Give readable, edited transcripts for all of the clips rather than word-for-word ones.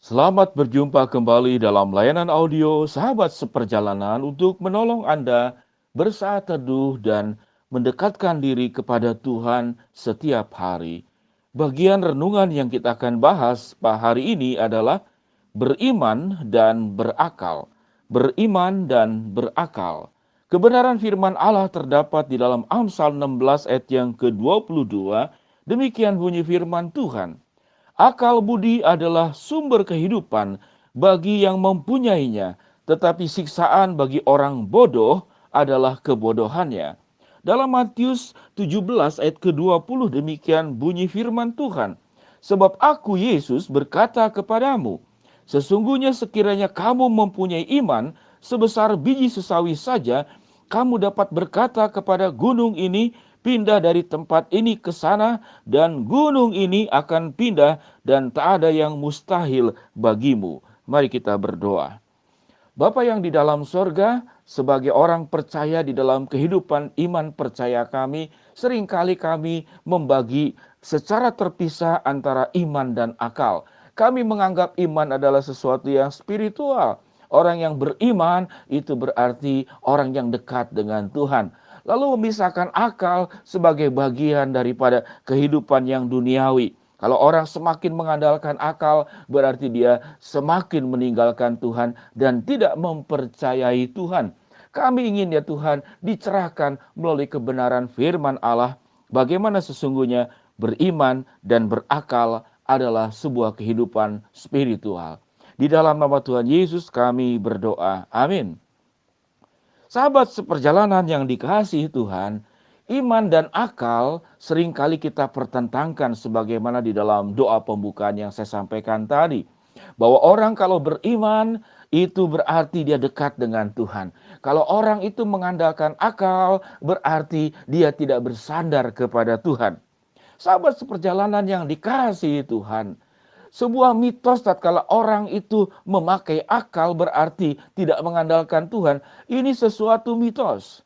Selamat berjumpa kembali dalam layanan audio Sahabat Seperjalanan untuk menolong Anda bersaat teduh dan mendekatkan diri kepada Tuhan setiap hari. Bagian renungan yang kita akan bahas hari ini adalah beriman dan berakal. Beriman dan berakal. Kebenaran firman Allah terdapat di dalam Amsal 16 ayat yang ke-22. Demikian bunyi firman Tuhan. Akal budi adalah sumber kehidupan bagi yang mempunyainya, tetapi siksaan bagi orang bodoh adalah kebodohannya. Dalam Matius 17 ayat ke-20 demikian bunyi firman Tuhan. Sebab aku Yesus berkata kepadamu, sesungguhnya sekiranya kamu mempunyai iman sebesar biji sesawi saja, kamu dapat berkata kepada gunung ini, pindah dari tempat ini ke sana, dan gunung ini akan pindah, dan tak ada yang mustahil bagimu. Mari kita berdoa. Bapa yang di dalam sorga, sebagai orang percaya di dalam kehidupan iman percaya kami, seringkali kami membagi secara terpisah antara iman dan akal. Kami menganggap iman adalah sesuatu yang spiritual. Orang yang beriman itu berarti orang yang dekat dengan Tuhan. Lalu memisahkan akal sebagai bagian daripada kehidupan yang duniawi. Kalau orang semakin mengandalkan akal, berarti dia semakin meninggalkan Tuhan dan tidak mempercayai Tuhan. Kami ingin ya Tuhan dicerahkan melalui kebenaran firman Allah, bagaimana sesungguhnya beriman dan berakal adalah sebuah kehidupan spiritual. Di dalam nama Tuhan Yesus kami berdoa. Amin. Sahabat seperjalanan yang dikasihi Tuhan, iman dan akal seringkali kita pertentangkan sebagaimana di dalam doa pembukaan yang saya sampaikan tadi. Bahwa orang kalau beriman itu berarti dia dekat dengan Tuhan. Kalau orang itu mengandalkan akal berarti dia tidak bersandar kepada Tuhan. Sahabat seperjalanan yang dikasihi Tuhan, sebuah mitos tatkala orang itu memakai akal berarti tidak mengandalkan Tuhan. Ini sesuatu mitos.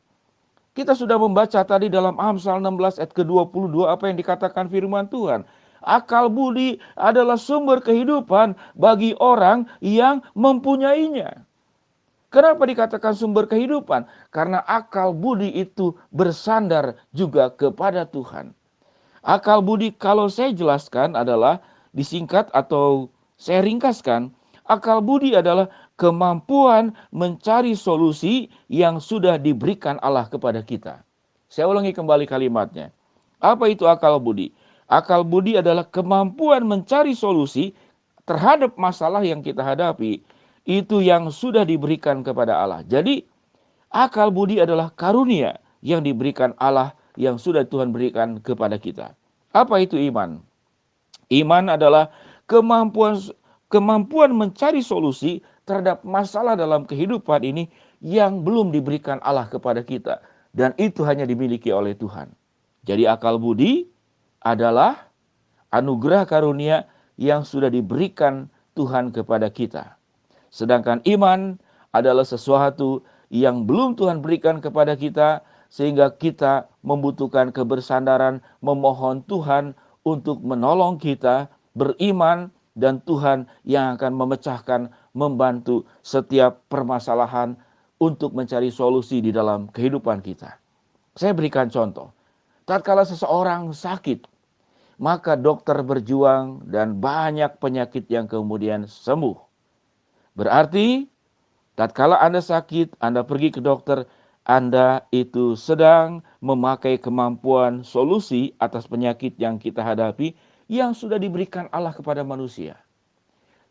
Kita sudah membaca tadi dalam Amsal 16 ayat ke-22 apa yang dikatakan firman Tuhan. Akal budi adalah sumber kehidupan bagi orang yang mempunyainya. Kenapa dikatakan sumber kehidupan? Karena akal budi itu bersandar juga kepada Tuhan. Akal budi kalau saya jelaskan adalah disingkat atau saya ringkaskan, akal budi adalah kemampuan mencari solusi yang sudah diberikan Allah kepada kita. Saya ulangi kembali kalimatnya. Apa itu akal budi? Akal budi adalah kemampuan mencari solusi terhadap masalah yang kita hadapi. Itu yang sudah diberikan kepada Allah. Jadi akal budi adalah karunia yang diberikan Allah yang sudah Tuhan berikan kepada kita. Apa itu iman? Iman adalah kemampuan mencari solusi terhadap masalah dalam kehidupan ini yang belum diberikan Allah kepada kita. Dan itu hanya dimiliki oleh Tuhan. Jadi akal budi adalah anugerah karunia yang sudah diberikan Tuhan kepada kita. Sedangkan iman adalah sesuatu yang belum Tuhan berikan kepada kita, sehingga kita membutuhkan kebersandaran, memohon Tuhan untuk menolong kita beriman, dan Tuhan yang akan memecahkan, membantu setiap permasalahan untuk mencari solusi di dalam kehidupan kita. Saya berikan contoh. Tatkala seseorang sakit, maka dokter berjuang dan banyak penyakit yang kemudian sembuh. Berarti tatkala Anda sakit, Anda pergi ke dokter, Anda itu sedang memakai kemampuan solusi atas penyakit yang kita hadapi yang sudah diberikan Allah kepada manusia.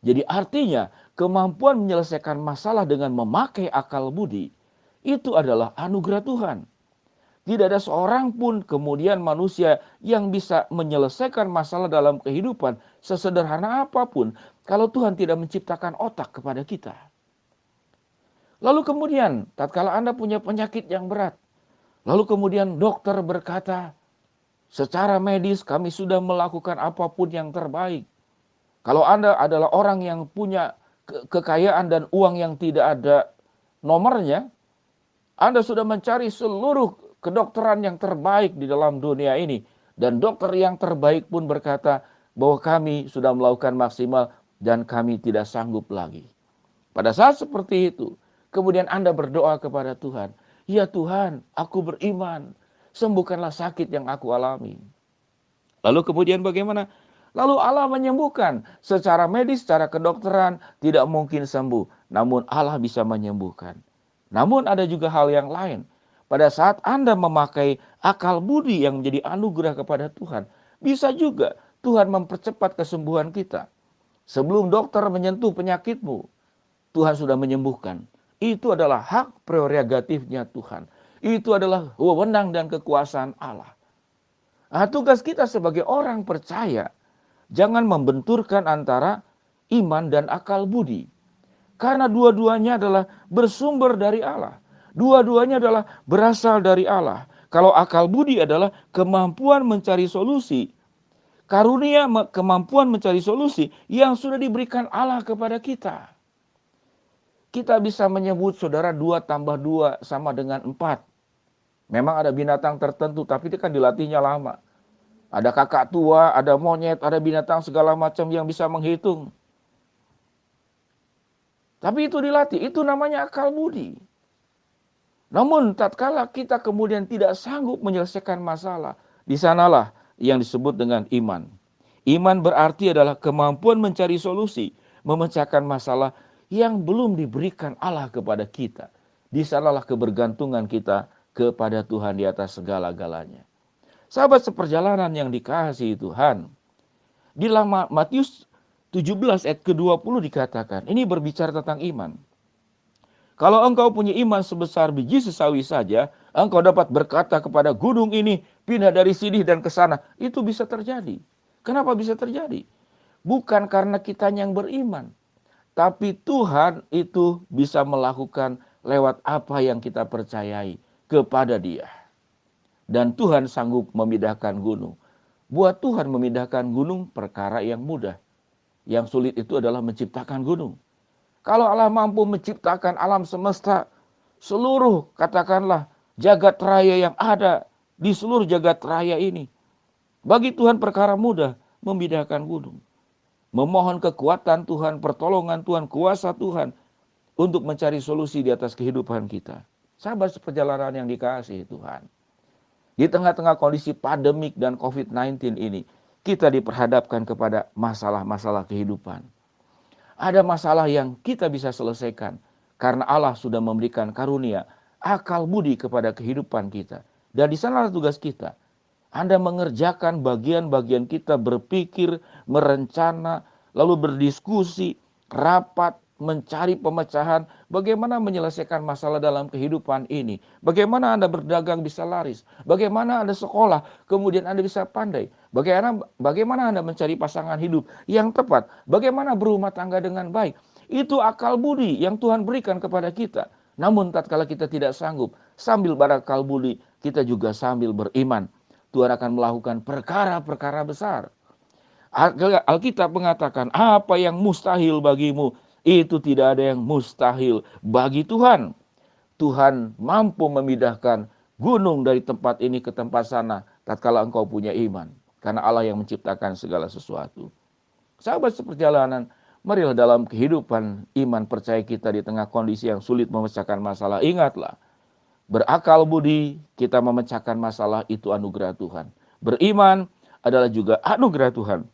Jadi artinya kemampuan menyelesaikan masalah dengan memakai akal budi itu adalah anugerah Tuhan. Tidak ada seorang pun kemudian manusia yang bisa menyelesaikan masalah dalam kehidupan sesederhana apapun kalau Tuhan tidak menciptakan otak kepada kita. Lalu kemudian tatkala Anda punya penyakit yang berat, lalu kemudian dokter berkata, secara medis kami sudah melakukan apapun yang terbaik. Kalau Anda adalah orang yang punya kekayaan dan uang yang tidak ada nomornya, Anda sudah mencari seluruh kedokteran yang terbaik di dalam dunia ini. Dan dokter yang terbaik pun berkata bahwa kami sudah melakukan maksimal, dan kami tidak sanggup lagi. Pada saat seperti itu, kemudian Anda berdoa kepada Tuhan, ya Tuhan, aku beriman, sembuhkanlah sakit yang aku alami. Lalu kemudian bagaimana? Lalu Allah menyembuhkan. Secara medis, secara kedokteran tidak mungkin sembuh. Namun Allah bisa menyembuhkan. Namun ada juga hal yang lain. Pada saat Anda memakai akal budi yang menjadi anugerah kepada Tuhan, bisa juga Tuhan mempercepat kesembuhan kita. Sebelum dokter menyentuh penyakitmu, Tuhan sudah menyembuhkan. Itu adalah hak prerogatifnya Tuhan. Itu adalah wewenang dan kekuasaan Allah. Nah, tugas kita sebagai orang percaya, jangan membenturkan antara iman dan akal budi. Karena dua-duanya adalah bersumber dari Allah. Dua-duanya adalah berasal dari Allah. Kalau akal budi adalah kemampuan mencari solusi, karunia kemampuan mencari solusi yang sudah diberikan Allah kepada kita. Kita bisa menyebut saudara 2 tambah 2 sama dengan 4. Memang ada binatang tertentu, tapi itu kan dilatihnya lama. Ada kakak tua, ada monyet, ada binatang segala macam yang bisa menghitung. Tapi itu dilatih, itu namanya akal budi. Namun tatkala kita kemudian tidak sanggup menyelesaikan masalah, di sanalah yang disebut dengan iman. Iman berarti adalah kemampuan mencari solusi, memecahkan masalah yang belum diberikan Allah kepada kita. Di sanalah kebergantungan kita kepada Tuhan di atas segala-galanya. Sahabat seperjalanan yang dikasihi Tuhan, di Matius 17 ayat ke-20 dikatakan, ini berbicara tentang iman. Kalau engkau punya iman sebesar biji sesawi saja, engkau dapat berkata kepada gunung ini, pindah dari sini dan ke sana. Itu bisa terjadi. Kenapa bisa terjadi? Bukan karena kita yang beriman, tapi Tuhan itu bisa melakukan lewat apa yang kita percayai kepada Dia. Dan Tuhan sanggup memindahkan gunung. Buat Tuhan memindahkan gunung perkara yang mudah. Yang sulit itu adalah menciptakan gunung. Kalau Allah mampu menciptakan alam semesta, seluruh katakanlah jagat raya yang ada di seluruh jagat raya ini, bagi Tuhan perkara mudah memindahkan gunung. Memohon kekuatan Tuhan, pertolongan Tuhan, kuasa Tuhan untuk mencari solusi di atas kehidupan kita. Sahabat seperjalanan yang dikasihi Tuhan. Di tengah-tengah kondisi pandemik dan COVID-19 ini, kita diperhadapkan kepada masalah-masalah kehidupan. Ada masalah yang kita bisa selesaikan karena Allah sudah memberikan karunia, akal budi kepada kehidupan kita. Dan di sanalah tugas kita. Anda mengerjakan bagian-bagian kita berpikir, merencana, lalu berdiskusi, rapat, mencari pemecahan, bagaimana menyelesaikan masalah dalam kehidupan ini. Bagaimana Anda berdagang bisa laris, bagaimana Anda sekolah, kemudian Anda bisa pandai. Bagaimana Anda mencari pasangan hidup yang tepat, bagaimana berumah tangga dengan baik. Itu akal budi yang Tuhan berikan kepada kita. Namun tatkala kita tidak sanggup, sambil berakal budi, kita juga sambil beriman. Tuhan akan melakukan perkara-perkara besar. Alkitab mengatakan, apa yang mustahil bagimu, itu tidak ada yang mustahil bagi Tuhan. Tuhan mampu memindahkan gunung dari tempat ini ke tempat sana, tatkala engkau punya iman. Karena Allah yang menciptakan segala sesuatu. Sahabat seperjalanan, marilah dalam kehidupan iman percaya kita di tengah kondisi yang sulit memecahkan masalah. Ingatlah, berakal budi kita memecahkan masalah itu anugerah Tuhan. Beriman adalah juga anugerah Tuhan.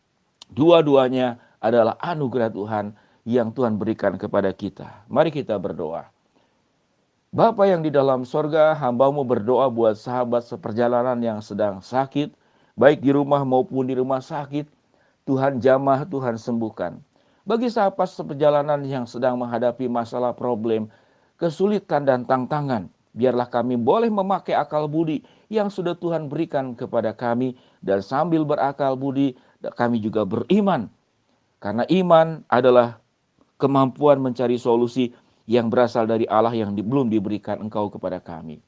Dua-duanya adalah anugerah Tuhan yang Tuhan berikan kepada kita. Mari kita berdoa. Bapa yang di dalam sorga, hamba-Mu berdoa buat sahabat seperjalanan yang sedang sakit, baik di rumah maupun di rumah sakit. Tuhan jamah, Tuhan sembuhkan. Bagi sahabat seperjalanan yang sedang menghadapi masalah problem, kesulitan dan tantangan, biarlah kami boleh memakai akal budi yang sudah Tuhan berikan kepada kami, dan sambil berakal budi, kami juga beriman. Karena iman adalah kemampuan mencari solusi yang berasal dari Allah yang belum diberikan Engkau kepada kami.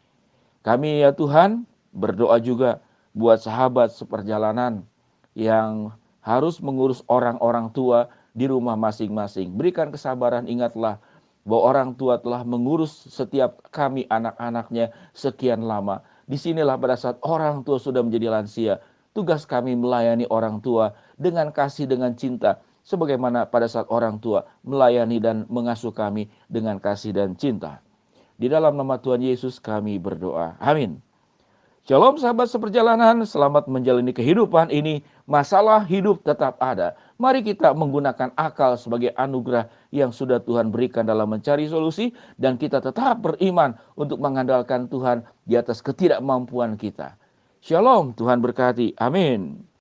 Kami ya Tuhan berdoa juga buat sahabat seperjalanan yang harus mengurus orang-orang tua di rumah masing-masing. Berikan kesabaran, ingatlah bahwa orang tua telah mengurus setiap kami anak-anaknya sekian lama. Disinilah pada saat orang tua sudah menjadi lansia, tugas kami melayani orang tua dengan kasih, dengan cinta. sebagaimana pada saat orang tua melayani dan mengasuh kami dengan kasih dan cinta. Di dalam nama Tuhan Yesus kami berdoa. Amin. Shalom sahabat seperjalanan, selamat menjalani kehidupan ini. Masalah hidup tetap ada. Mari kita menggunakan akal sebagai anugerah yang sudah Tuhan berikan dalam mencari solusi. Dan kita tetap beriman untuk mengandalkan Tuhan di atas ketidakmampuan kita. Shalom, Tuhan berkati. Amin.